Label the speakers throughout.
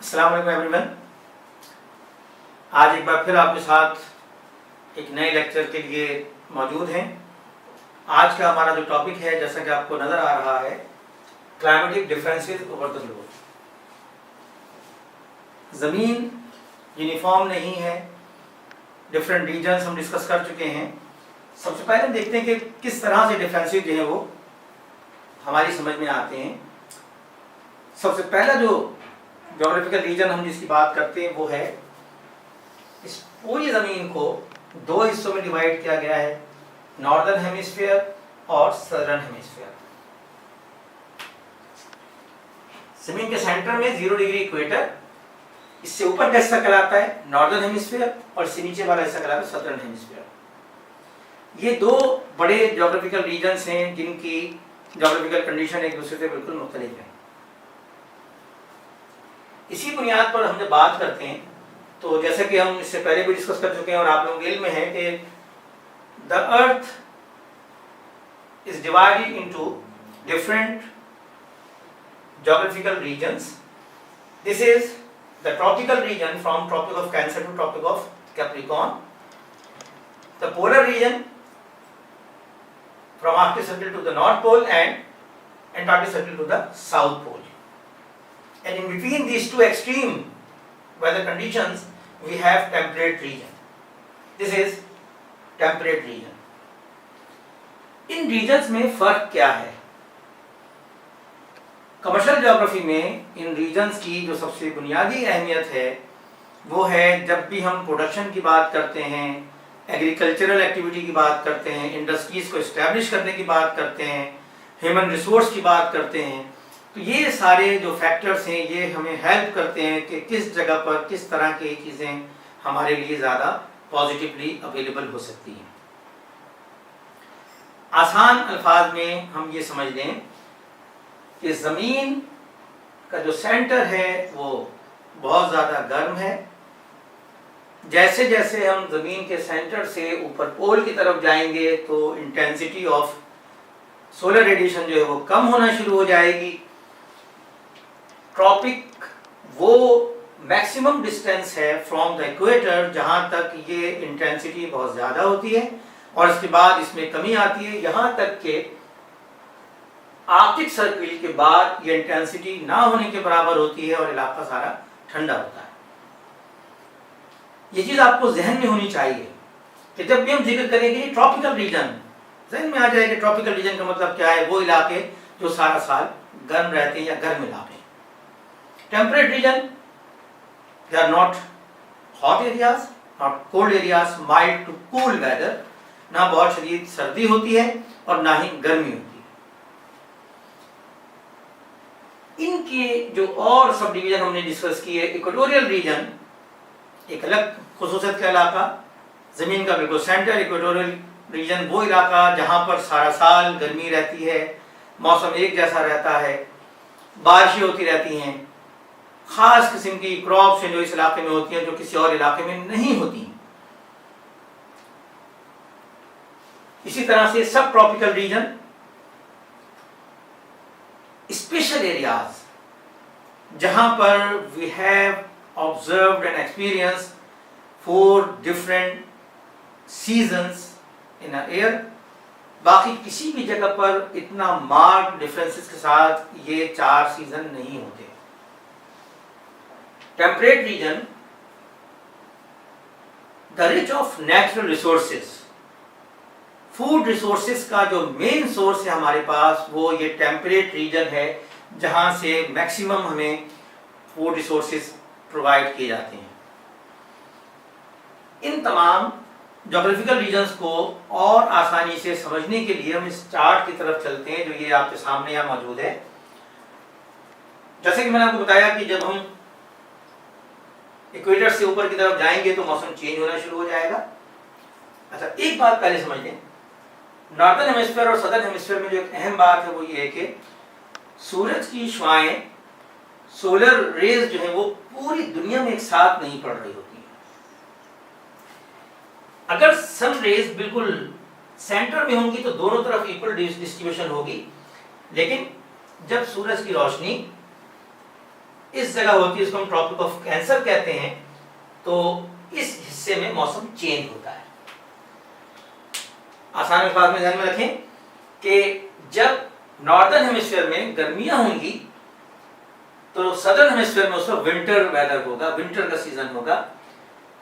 Speaker 1: अस्सलाम वालेकुम एवरीवन। आज एक बार फिर आपके साथ एक नए लेक्चर के लिए मौजूद हैं। आज का हमारा जो टॉपिक है, जैसा कि आपको नज़र आ रहा है, climatic differences over the globe. ज़मीन यूनिफॉर्म नहीं है, डिफरेंट रीजन्स हम डिस्कस कर चुके हैं। सबसे पहले हम देखते हैं कि किस तरह से डिफरेंसेस जो है वो हमारी समझ में आते हैं। सबसे पहला जो ज्योग्राफिकल रीजन हम जिसकी बात करते हैं वो है, इस पूरी ज़मीन को दो हिस्सों में डिवाइड किया गया है, नॉर्दर्न हेमिस्फीयर और सदर्न हेमिस्फीयर। ज़मीन के सेंटर में 0 डिग्री इक्वेटर, इससे ऊपर का हिस्सा कहलाता है नॉर्दर्न हेमिस्फीयर और इससे नीचे वाला हिस्सा कहलाता है सदर्न हेमिस्फीयर। ये दो बड़े ज्योग्राफिकल रीजन्स हैं जिनकी ज्योग्राफिकल कंडीशन एक दूसरे से बिल्कुल मुख्तलिफ है। इसी बुनियाद पर हम जब बात करते हैं तो जैसे कि हम इससे पहले भी डिस्कस कर चुके हैं और आप लोगों के इल्म में है कि the earth is divided into different geographical regions. This is the tropical region from tropic of cancer to tropic of capricorn, the polar region from Arctic Circle to the North Pole and Antarctic Circle to the South Pole. And in between these two extreme weather conditions, we have temperate region. This is temperate region. In regions में फर्क क्या है? Commercial geography में इन regions की जो सबसे बुनियादी अहमियत है वो है, जब भी हम प्रोडक्शन की बात करते हैं, एग्रीकल्चरल एक्टिविटी की बात करते हैं, इंडस्ट्रीज को इस्टेब्लिश करने की बात करते हैं, ह्यूमन रिसोर्स की बात करते हैं, तो ये सारे जो फैक्टर्स हैं ये हमें हेल्प करते हैं कि किस जगह पर किस तरह की चीज़ें हमारे लिए ज़्यादा पॉजिटिवली अवेलेबल हो सकती हैं। आसान अल्फाज में हम ये समझ लें कि ज़मीन का जो सेंटर है वो बहुत ज़्यादा गर्म है। जैसे जैसे हम ज़मीन के सेंटर से ऊपर पोल की तरफ जाएंगे तो इंटेंसिटी ऑफ सोलर रेडिएशन जो है वो कम होना शुरू हो जाएगी। ट्रॉपिक वो मैक्सिमम डिस्टेंस है फ्रॉम द इक्वेटर जहाँ तक ये इंटेंसिटी बहुत ज़्यादा होती है और इसके बाद इसमें कमी आती है, यहाँ तक कि आर्कटिक सर्किल के बाद ये इंटेंसिटी ना होने के बराबर होती है और इलाका सारा ठंडा होता है। ये चीज़ आपको जहन में होनी चाहिए कि जब भी हम जिक्र करेंगे ट्रॉपिकल रीजन, जहन में आ जाएगा ट्रॉपिकल रीजन का मतलब क्या है, वो इलाके जो सारा साल गर्म रहते हैं या गर्म इलाके। Temperate region, they are not hot areas, not cold areas, mild to cool weather, ना बहुत शदीद सर्दी होती है और ना ही गर्मी होती है। इनके जो और सब डिवीजन हमने डिस्कस किए, इक्वेटोरियल रीजन एक अलग खुसूसियत का इलाका, ज़मीन का बिल्कुल सेंटर। इक्वेटोरियल रीजन वो इलाका जहाँ पर सारा साल गर्मी रहती है, मौसम एक जैसा रहता है, बारिशें होती रहती हैं, ख़ास किस्म की क्रॉप्स हैं जो इस इलाके में होती हैं जो किसी और इलाके में नहीं होती। इसी तरह से सब ट्रॉपिकल रीजन, स्पेशल एरियाज जहाँ पर we have observed and experienced 4 different seasons in a year। बाकी किसी भी जगह पर इतना मार्क्ड डिफरेंसेस के साथ ये 4 सीजन नहीं होते। Temperate region, the rich of natural resources, food resources का जो मेन सोर्स है हमारे पास वो ये टेम्परेट रीजन है जहाँ से मैक्सिमम हमें फूड रिसोर्सेज प्रोवाइड किए जाते हैं। इन तमाम ज्योग्राफिकल रीजन्स को और आसानी से समझने के लिए हम इस चार्ट की तरफ चलते हैं जो ये आपके सामने यहाँ मौजूद है। जैसे कि मैंने आपको बताया कि जब हम इक्वेटर से ऊपर की तरफ जाएंगे तो मौसम चेंज होना शुरू हो जाएगा। अच्छा, एक बात पहले समझ लें, नॉर्दर्न हेमिस्फीयर और सदर्न हेमिस्फीयर में जो एक अहम बात है वो ये है कि सूरज की शुआएं, सोलर रेज जो है वो पूरी दुनिया में एक साथ नहीं पड़ रही होती है। अगर सन रेज बिल्कुल सेंटर में होंगी तो दोनों तरफ इक्वल डिस्ट्रीब्यूशन होगी, लेकिन जब सूरज की रोशनी इस जगह होती है, इसको हम ट्रॉपिक ऑफ कैंसर कहते हैं। तो इस हिस्से में मौसम चेंज होता है। आसान अल्फाज में ध्यान में रखें कि जब नॉर्दर्न हेमिस्फीयर में गर्मियां होंगी तो सदर्न हेमिस्फीयर में उसका विंटर वेदर होगा, विंटर का सीजन होगा।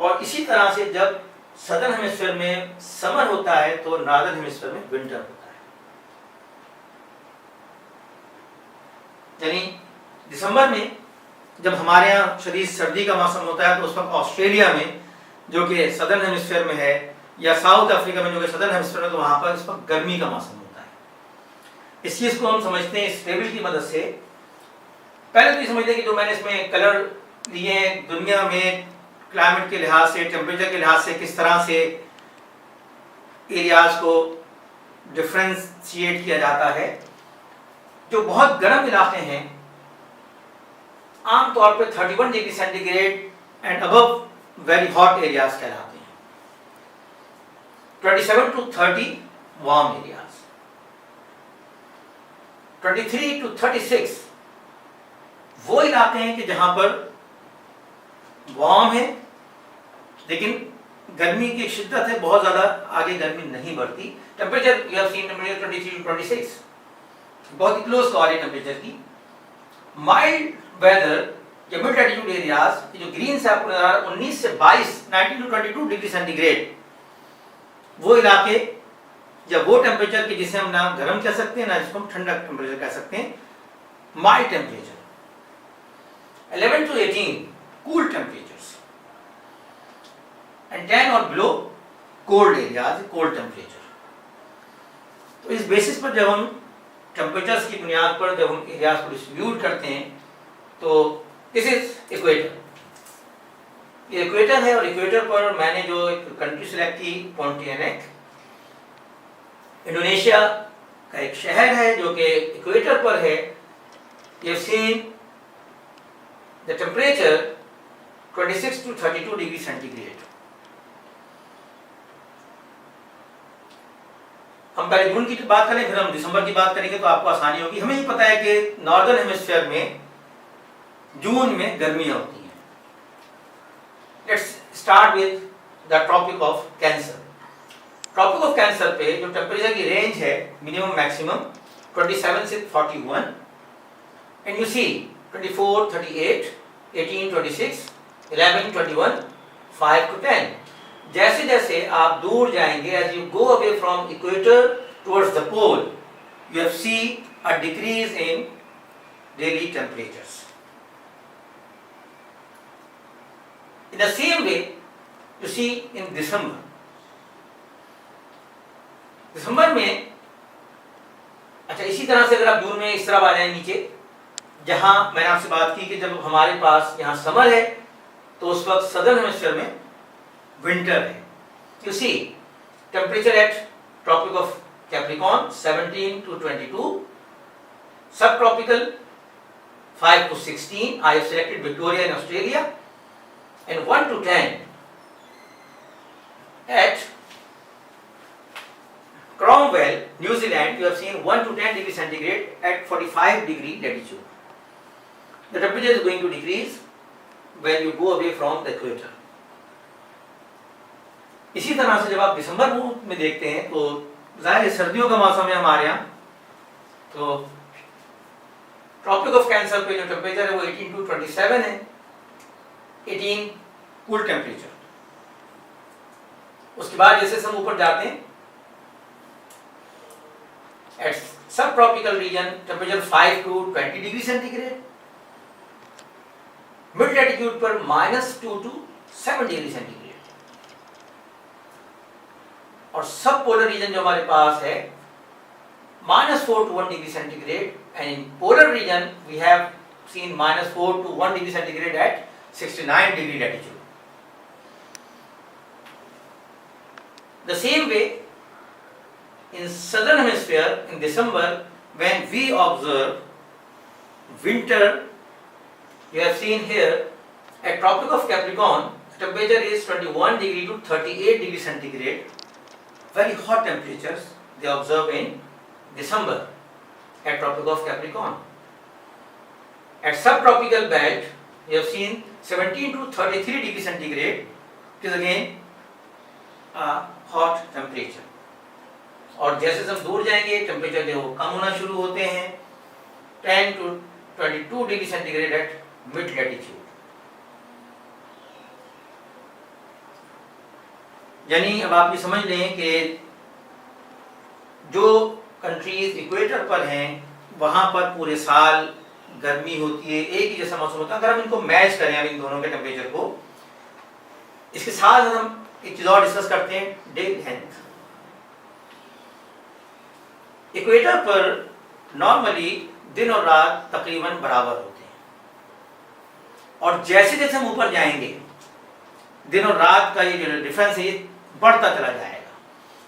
Speaker 1: और इसी तरह से जब सदर्न हेमिस्फीयर में समर होता है तो नॉर्दर्न हेमिस्फीयर में विंटर होता है। यानी दिसंबर में जब हमारे यहाँ शदीद सर्दी का मौसम होता है तो उस वक्त ऑस्ट्रेलिया में जो कि सदर्न हेमिस्फीयर में है, या साउथ अफ्रीका में जो कि सदर्न हेमिस्फीयर में, तो वहाँ पर इस वक्त गर्मी का मौसम होता है। इस चीज़ को हम समझते हैं इस टेबल की मदद से। पहले तो ये समझते हैं कि जो मैंने इसमें कलर लिए हैं, दुनिया में क्लाइमेट के लिहाज से, टेम्परेचर के लिहाज से किस तरह से एरियाज को डिफ्रेंशिएट किया जाता है। जो बहुत गर्म इलाके हैं आमतौर पे 31 degree centigrade and above very hot areas कहलाते हैं। 27 to 30 वार्म एरियाज, 23 to 36 वो इलाके हैं कि जहां पर वार्म है लेकिन गर्मी की शिद्दत है बहुत ज्यादा, आगे गर्मी नहीं बढ़ती। Temperature you have seen temperature 23 to 26, बहुत ही क्लोज कॉल है टेम्परेचर की। माइल्ड वेदर या मिड लैटिट्यूड एरियाज जो ग्रीन से आपको नजर आ रहा है 19 से 22, 19 to 22 डिग्री सेंटीग्रेड, वो इलाके या वो टेम्परेचर की जिसे हम ना गर्म कह सकते हैं ना जिसको हम ठंडा टेम्परेचर कह सकते हैं, mild temperature. 11 to 18 cool temperatures and 10 और below cold areas, cold temperature. तो इस बेसिस पर जब हम टेम्परेचर्स की बुनियाद पर जब हम एरियाज को डिस्ट्रीब्यूट करते हैं तो दिस इज इक्वेटर, ये इक्वेटर है। और इक्वेटर पर मैंने जो एक कंट्री सिलेक्ट की, पोंटियानेक, इंडोनेशिया का एक शहर है जो कि इक्वेटर पर है। You have seen the temperature 26 to 32 degree centigrade. हम पहले जून की बात करें फिर हम दिसंबर की बात करेंगे तो आपको आसानी होगी। हमें ये पता है कि नॉर्दर्न हेमिस्फीयर में जून में गर्मियां होती हैं। Let's start with the tropic of cancer. Tropic of cancer पे जो टेम्परेचर की रेंज है मिनिमम मैक्सिमम 27 से 41 एंड यू सी 24, 38, 18, 26, 11, 21, 5 to 10। जैसे जैसे आप दूर जाएंगे, as you go away from equator towards the pole, you have see a decrease in daily temperatures. In the same way, you see in December. दिसंबर में अच्छा इसी तरह से अगर आप जून में इस तरफ आ जाए नीचे, जहां मैंने आपसे बात की कि जब हमारे पास यहाँ समर है तो उस वक्त सदर्न हेमिस्फीयर में विंटर है। You see temperature at tropic of capricorn 17 to 22, sub tropical 5 to 16। I have selected Victoria in Australia and 1 to 10 at Cromwell, New Zealand. You have seen 1 to 10 degree centigrade at 45 degree latitude. The temperature is going to decrease when you go away from the equator. इसी तरह से जब आप दिसंबर में देखते हैं तो जाहिर है सर्दियों का मौसम है हमारे यहाँ, तो ट्रॉपिक ऑफ कैंसर पे जो टेम्परेचर है वो 18 to 27 है। 18 कूल टेम्परेचर। उसके बाद जैसे हम ऊपर जाते हैं एट सब tropical region temperature 5 to 20 degree centigrade, mid latitude पर -2 to 7 डिग्री सेंटीग्रेड, और सब पोलर रीजन जो हमारे पास है -4 to 1 degree centigrade, and in polar region we have seen -4 to 1 degree centigrade at 69 degree latitude. The same way in southern hemisphere in December when we observe winter, you have seen here at tropic of Capricorn temperature is 21 degree to 38 degree centigrade. Very hot temperatures they observe in December at tropic of Capricorn. At subtropical belt, we have seen 17 to 33 degree centigrade, which is again hot temperature. और जैसे हम दूर जाएंगे temperature जो कम होना शुरू होते हैं 10 to 22 degree centigrade at mid latitude. यानी अब आप ये समझ लें कि जो कंट्रीज इक्वेटर पर हैं वहां पर पूरे साल गर्मी होती है, एक ही जैसा मौसम होता है। अगर हम इनको मैच करें अब इन दोनों के टेम्परेचर को, इसके साथ हम एक चीज और डिस्कस करते हैं, डे लेंथ। इक्वेटर पर नॉर्मली दिन और रात तकरीबन बराबर होते हैं, और जैसे जैसे हम ऊपर जाएंगे दिन और रात का ये जो डिफरेंस है ये बढ़ता चला जाएगा।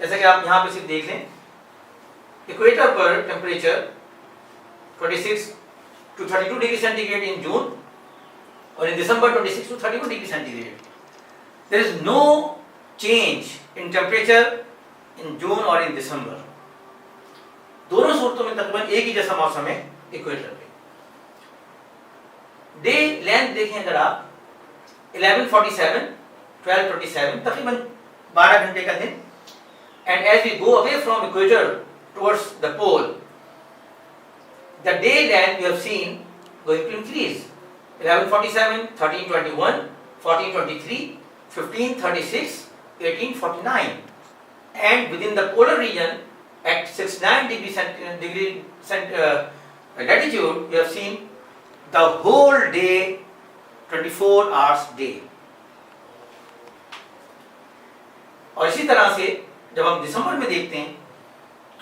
Speaker 1: जैसे कि आप यहाँ पे सिर्फ देख लें, इक्वेटर पर temperature 26 to 32 degree centigrade in June, और in December 26 to 31 degree centigrade. There is no change in temperature in June और in December। दोनों सूरतों में तकरीबन एक ही जैसा मौसम है इक्वेटर पे। डे लेंथ देखें अगर आप 11:47, 12:27, तकरीबन 12 घंटे का दिन। And as we go away from equator towards the pole, the day length we have seen going to increase 11:47, 13:21, 14:23, 15:36, 18:49, and within the polar region at 69 degree latitude we have seen the whole day 24 hours day। और इसी तरह से जब हम दिसंबर में देखते हैं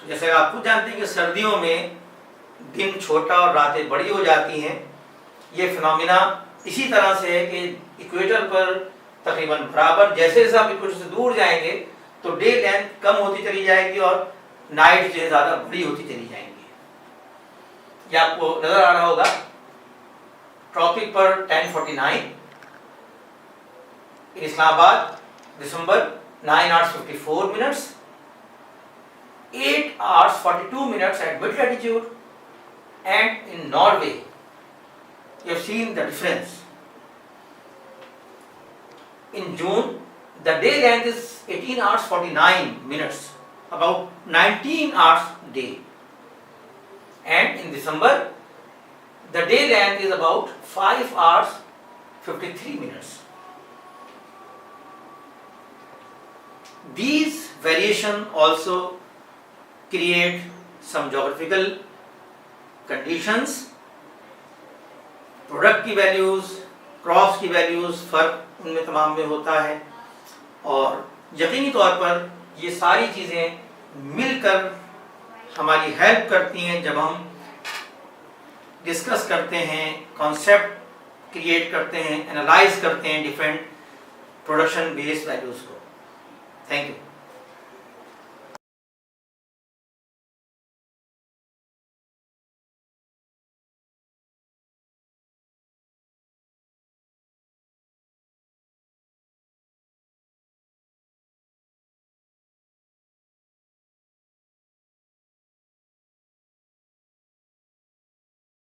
Speaker 1: तो जैसे आप खुद जानते हैं कि सर्दियों में दिन छोटा और रातें बड़ी हो जाती हैं। ये फिनोमिना इसी तरह से है कि इक्वेटर पर तकरीबन बराबर, जैसे जैसे आप इक्वेटर से दूर जाएंगे तो डे लेंथ कम होती चली जाएगी और नाइट जो है ज़्यादा बड़ी होती चली जाएंगी। ये आपको नजर आ रहा होगा, ट्रॉपिक पर 10:49 इन इस्लामाबाद, दिसंबर 9 hours 54 minutes, 8 hours 42 minutes at mid latitude, and in Norway you have seen the difference. In June the day length is 18 hours 49 minutes, about 19 hours day, and in December the day length is about 5 hours 53 minutes. These variation also create some geographical conditions, product की values, crops की values, फ़र्क उनमें तमाम में होता है। और यकीनी तौर पर ये सारी चीज़ें मिलकर हमारी हेल्प करती हैं जब हम डिस्कस करते हैं, कॉन्सेप्ट क्रिएट करते हैं, एनालाइज करते हैं डिफरेंट प्रोडक्शन बेस्ड वैल्यूज़ को। Thank you.